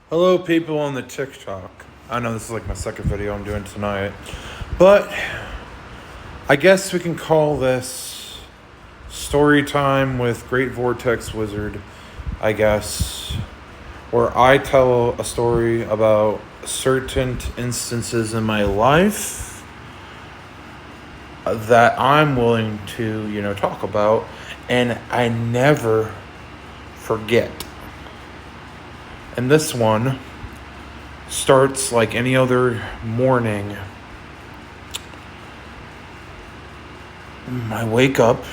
Hello, people on the TikTok. I know this is like my second video I'm doing tonight, but I guess we can call this story time with Thegreatvortexwizard, I guess, where I tell a story about certain instances in my life that I'm willing to, talk about, and I never forget. And this one starts like any other morning. I wake up.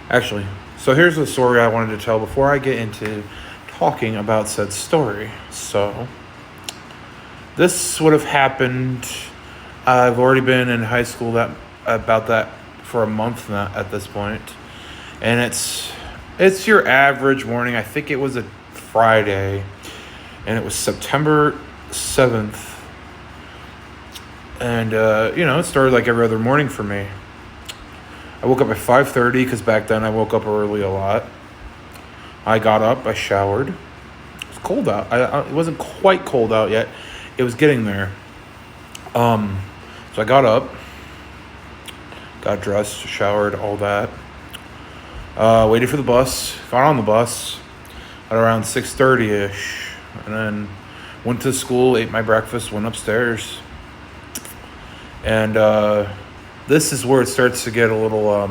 Actually, so here's the story I wanted to tell before I get into talking about said story. So, this would have happened. I've already been in high school about that for a month now at this point, and it's your average morning. I think it was a Friday, and it was September 7th, and it started like every other morning for me. I woke up at 5:30 because back then I woke up early a lot. I got up, I showered. It was cold out. It wasn't quite cold out yet. It was getting there. So I got up, got dressed, showered, all that. Waited for the bus, got on the bus at around 6:30-ish, and then went to school, ate my breakfast, went upstairs. And this is where it starts to get a little,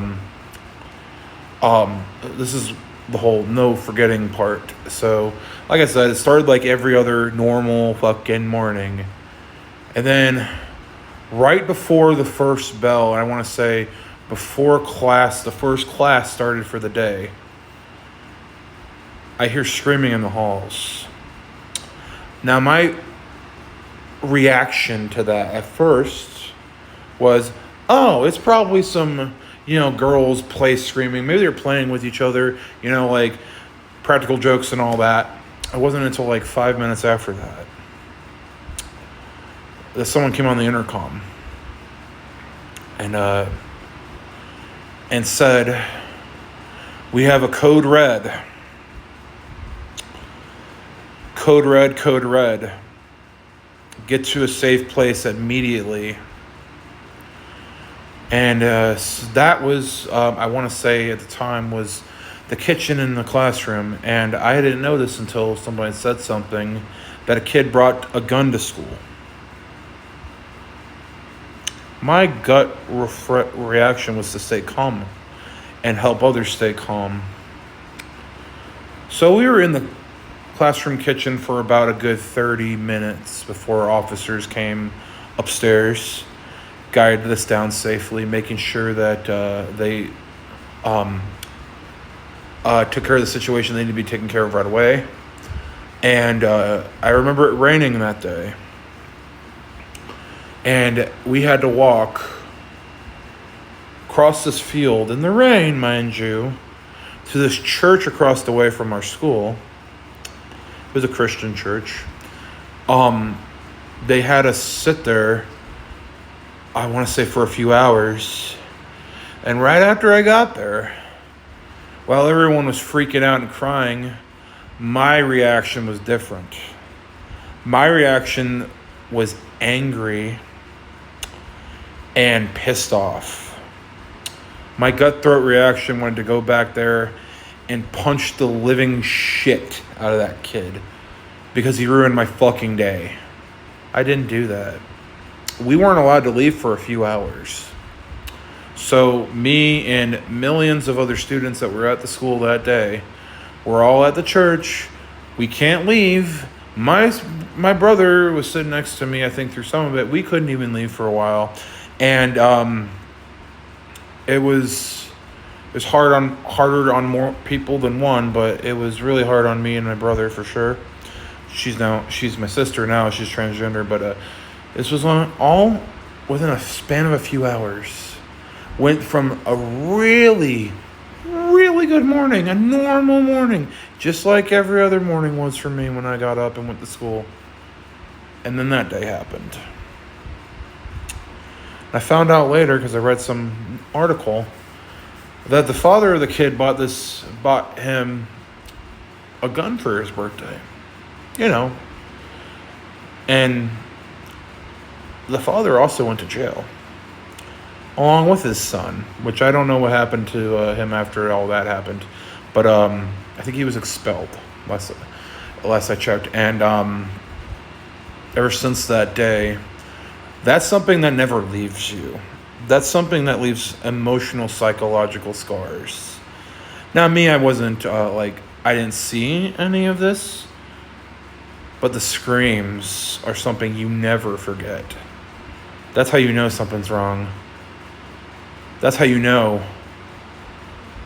this is the whole no forgetting part. So, like I said, it started like every other normal fucking morning. And then right before the first bell, and I want to say before the first class started for the day, I hear screaming in the halls. Now, my reaction to that at first was, oh, it's probably some, girls play screaming. Maybe they're playing with each other, like practical jokes and all that. It wasn't until like 5 minutes after that someone came on the intercom and said, "We have a code red. Code red, code red. Get to a safe place immediately." And that was, I want to say at the time, was the kitchen in the classroom. And I didn't know this until somebody said something, that a kid brought a gun to school. My gut reaction was to stay calm and help others stay calm. So we were in the classroom kitchen for about a good 30 minutes before officers came upstairs, guided us down safely, making sure that they took care of the situation they needed to be taken care of right away. And I remember it raining that day. And we had to walk across this field in the rain, mind you, to this church across the way from our school. It was a Christian church. They had us sit there, I want to say for a few hours. And right after I got there, while everyone was freaking out and crying, my reaction was different. My reaction was angry and pissed off. My gut throat reaction wanted to go back there and punch the living shit out of that kid because he ruined my fucking day. I didn't do that. We weren't allowed to leave for a few hours. So me and millions of other students that were at the school that day were all at the church. We can't leave. My brother was sitting next to me, I think, through some of it. We couldn't even leave for a while. And it was harder on more people than one, but it was really hard on me and my brother for sure. She's my sister now. She's transgender, but this was all within a span of a few hours. Went from a really, really good morning, a normal morning, just like every other morning was for me when I got up and went to school. And then that day happened. I found out later, because I read some article, that the father of the kid bought him a gun for his birthday. you know. And the father also went to jail, along with his son, which I don't know what happened to him after all that happened. But I think he was expelled, last I checked. And ever since that day, that's something that never leaves you. That's something that leaves emotional, psychological scars. Now, me, I wasn't, I didn't see any of this. But the screams are something you never forget. That's how you know something's wrong. That's how you know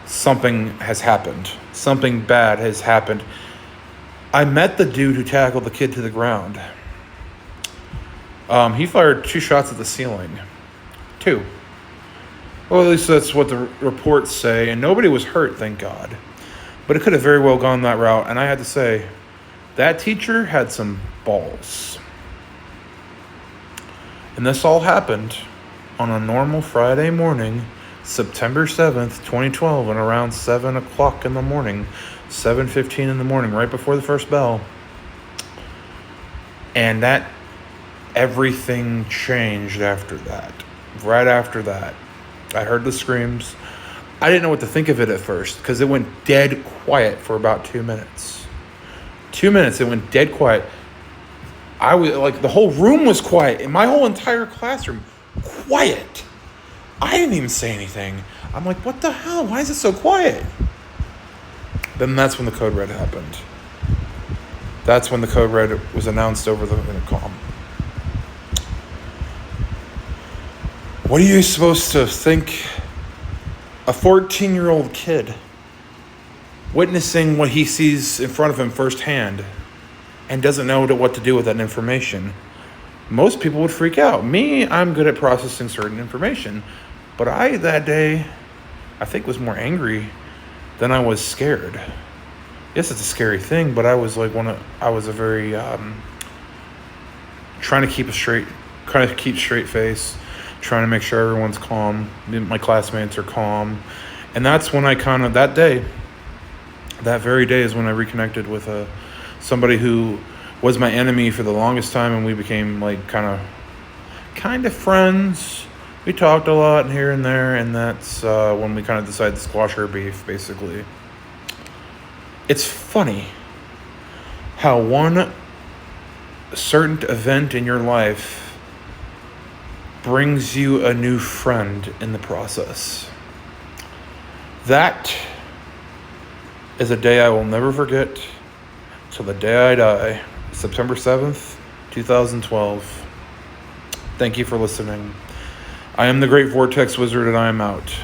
something has happened. Something bad has happened. I met the dude who tackled the kid to the ground. He fired 2 shots at the ceiling. 2. Well, at least that's what the reports say. And nobody was hurt, thank God. But it could have very well gone that route. And I had to say, that teacher had some balls. And this all happened on a normal Friday morning, September 7th, 2012, and around 7 o'clock in the morning, 7:15 in the morning, right before the first bell. And that, everything changed after that. Right after that, I heard the screams. I didn't know what to think of it at first, because it went dead quiet for about 2 minutes. 2 minutes, it went dead quiet. I was the whole room was quiet, and my whole entire classroom, quiet. I didn't even say anything. I'm like, what the hell? Why is it so quiet? Then that's when the code red happened. That's when the code red was announced over the intercom. What are you supposed to think? A 14-year-old kid witnessing what he sees in front of him firsthand and doesn't know what to do with that information. Most people would freak out. Me, I'm good at processing certain information. But I, that day, I think was more angry than I was scared. Yes, it's a scary thing, but I was a very, trying to keep straight face, trying to make sure everyone's calm, my classmates are calm. And that's when that very day is when I reconnected with somebody who was my enemy for the longest time, and we became kind of friends. We talked a lot here and there, and that's when we kind of decided to squash our beef, basically. It's funny how one certain event in your life brings you a new friend in the process. That is a day I will never forget till the day I die. September 7th, 2012. Thank you for listening. I am the Great Vortex Wizard, and I am out.